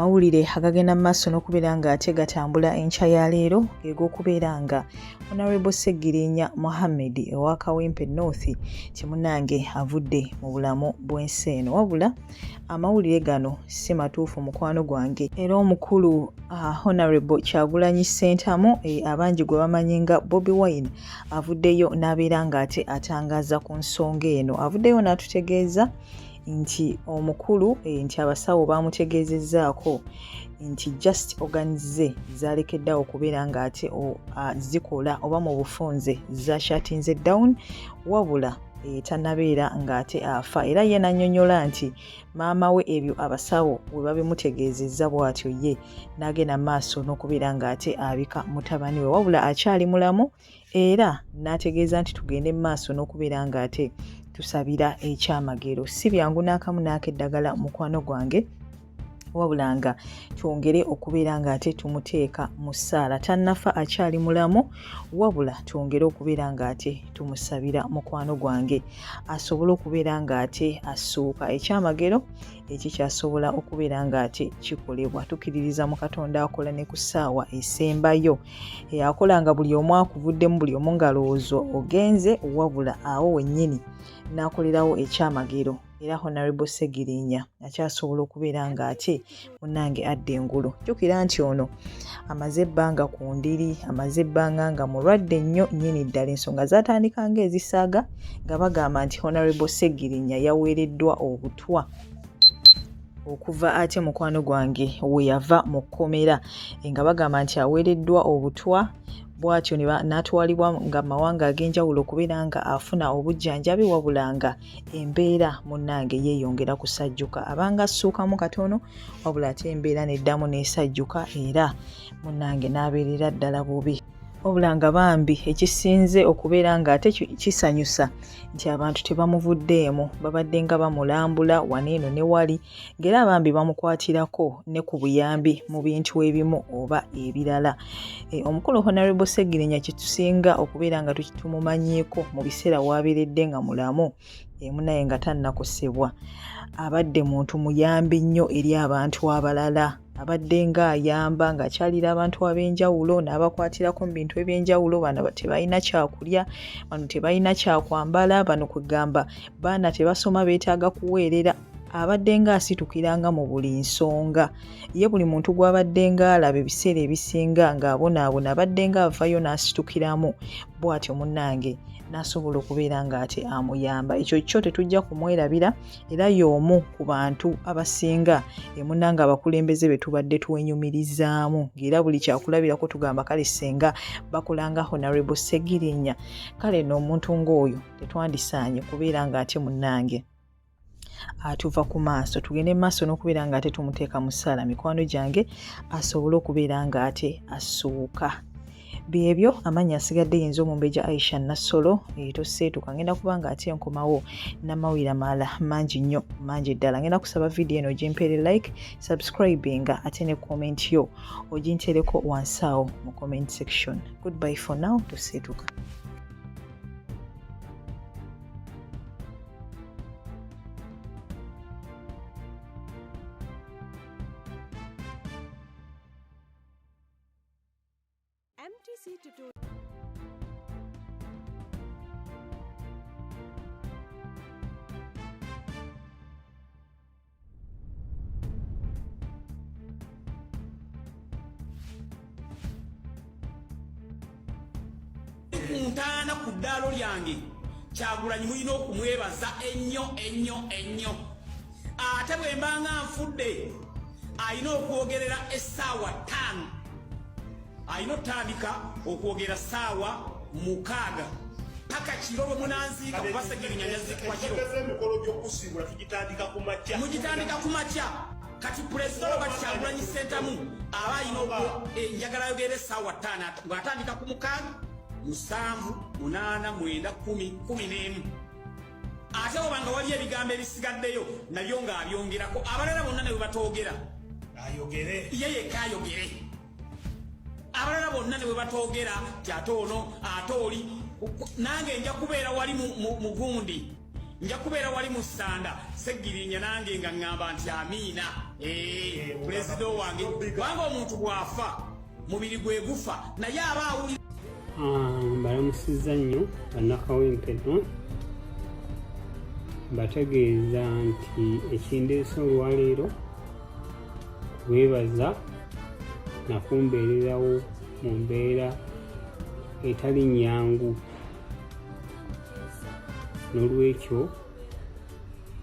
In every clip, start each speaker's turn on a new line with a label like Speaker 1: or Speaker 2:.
Speaker 1: amawulire agagenda maaso n'okubeera nga ate gatambula enkya ya leero geg'okubeera nga Honorable Sseggirinya Mohammed owa Kawempe North kimunange avudde mu bulamu bw'ensi eno. Wabula amawulire gano si matuufu mukwano gwange, era omukulu Honorable Kyagulanyi Ssentamu abangi gwe bamanyi nga Bobi Wine avuddeyo n'abeera nga ate atangaaza ku nsonga eno. Avuddeyo n'atutegeeza nti omukulu nti abasawo bamutegeezezzaako nti just organize zalekeddeawo okubeera nga ate zikola oba mu bufunze za shutting down, wabula tannabeera nga ate afa. Era ye n'annyonnyola nti maama we ebyo abasawo bwe babimutegeezezza bw'atyo ye n'agenda maaso n'okubeera nga ate abika mutabani we, wabula akyali mulamu, era n'ategeeza nti tugende maaso n'okubeera nga ate tusabira ekyamagero. Si byangu n'akamu n'akeddagala mukwano gwange, wabula nga twongere okubeera nga ate tumuteeka mu ssaala. Tannafa, akyali mulamu, wabula twongere okubeera nga ate tumusabira mukwano gwange asobole okubeera nga ate asuuka ekyamagero ekikyasobola okubeera nga ate kikolebwa. Tukkiririza mu Katonda akola ne ku ssaawa esembayo, akola nga buli omu akuvuddemu, buli omu ngalowoozo ogenze, wabula awo wennyini n'akolerawo ekyamagero. Era Honorable Sseggirinya akyasobola okubeera nga ate munnange adda engulu. Jjukira nti ono amaze ebbanga ku ndiri, amaze ebbanga nga mulwadde nnyo nnyini ddala. Ensonga zaatandika ng'ezisaaga nga bagamba nti Honorable Sseggirinya yaweereddwa obutwa okuva ate mukwano gwange we yava mu kkomera, nga bagamba nti aweereddwa obutwa bw'atyo n'atwalibwa nga mawanga ag'enjawulo okubeera nga afuna obujjanjabi, wabula nga embeera munnange yeeyongera kusajjuka. Abanga assuukamu katono, wabula ate embeera n'eddamu n'esajjuka, era munnange n'abeerera ddala bubi. Wabula nga bambi ekisinze okubeera nga ate kisanyusa nti abantu tebamuvuddeemu, babadde nga bamulambula waneeno ne wali, ng'era bambi bamukwatirako ne ku buyambi mu bintu ebimu oba ebirala. Omukulu Honorable Sseggirinya kitusinga okubeera nga tumumanyiiko mu biseera w'abeeredde nga mulamu, munaye nga tannakosebwa. Abadde muntu muyambi nnyo eri abantu abalala, abadde ng'ayamba ng'akyalira abantu ab'enjawulo n'abakwatirako mu bintu eby'enjawulo. Bano tebalina kyakulya, bano tebalina kyakwambala, bano kwegamba baana tebasoma beetaaga kuweerera. Abadde ng'asitukiranga mu buli nsonga. Ye buli muntu gw'abadde ng'alaba ebiseera ebisinga ng'abonaabona abadde ng'avaayo n'asitukiramu, bw'atyo munnange n'asobola okubeera nga ate amuyamba. Ekyo kyo tetujja kumwerabira, era y'omu ku bantu abasinga munnange abakulembeze be tubadde twenyumirizaamu, ng'era buli kyakulabirako tugamba kale senga bakolanga Honorable Sseggirinya, kale n'omuntu ng'oyo tetwandisaanye kubeera nga ate munnange atuva ku maaso. Tugende maaso n'okubeera nga ate tumuteeka mu ssaala, mikwano gyange, asobole okubeera nga ate asuuka. Byebyo amannya asigadde yinza Omumbeja Aisha Nassolo toseetuka. Ngenda kuba nga ate nkomawo n'amawulire amalala mangi nnyo, mangi ddala. Ngenda kusaba vidiyo eno ogimpeere like, subscribinga ate ne comment yo ogintereko wansi awo mu comment section. Goodbye for now, toseetuka.
Speaker 2: MTC Tutorial.
Speaker 3: Ntaana ku ddaalo lyange Kyagulanyi mulina okumwebaza ennyo. Ate bwe mbanga nfudde alina okwogerera essaawa 5, alina otandika okwogera ssaawa 6 paka kiro bwe munanziika kuba Sseggirinya yazikwa kiro. Mugitandika ku makya. Kati Pulezidenti Robert Kyagulanyi Ssentamu aba alina njagala ayogere essaawa 5 ng'atandika ku 6, 7, 8, 9, 10, 11. Ate obanga wali ebigambo ebisigaddeyo nabyo ng'abyongerako. Abalala bonna ne bwe batoogera ayogere, ye yekka ayogere. Abalala bonna ne bwe batoogera ti ate ono ate oli, nange nja kubeera wali mu gundi nja kubeera wali mu ssanda Seggirinya nange nga ŋŋamba nti amiina pulezida wange kubanga omuntu bw'afa mubiri gwe gufa naye aba awulira.
Speaker 4: Mbalamusizza nnyo bannakawempe no mbategeeza nti ekindeese olwaleero weebaza nakumbeererawo mu mbeera etali nnyangu, n'olwekyo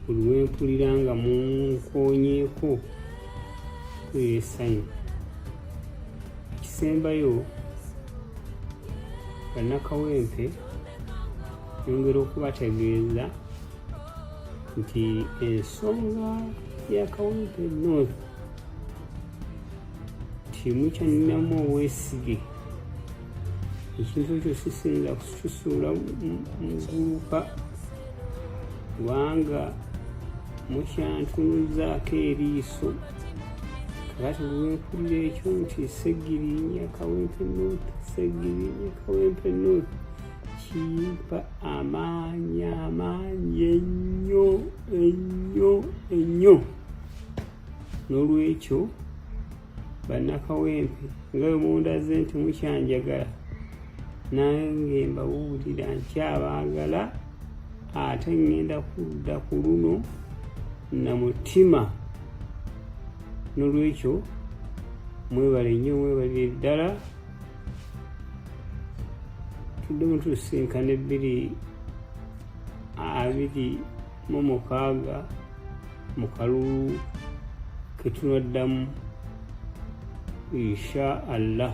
Speaker 4: buli lwempulira nga munkoonyeeko mpulira essanyu. Ekisembayo bannakawempe nyongera okubategeeza nti ensonga ya Kawempe North timukyalinamu obwesige. Ekintu ekyo sisinza kukisuula mu gulupa kubanga mukyantunuzaako eriiso. Kakati lwempulira ekyo nti Seggirinya Kawempe North, Seggirinya Kawempe North, kimpa amaanyi ennyo ennyo ennyo. N'olwekyo bannakawempe nga bwe mundaze nti mukyanjagala, nange mbabuulira nkyabaagala, ate ŋŋenda kudda ku luno na mutima. N'olwekyo mwebale nnyo, mwebalire ddala. Tuddemu tusinkane 2026 mu kalulu ke tunaddamu insha Allah.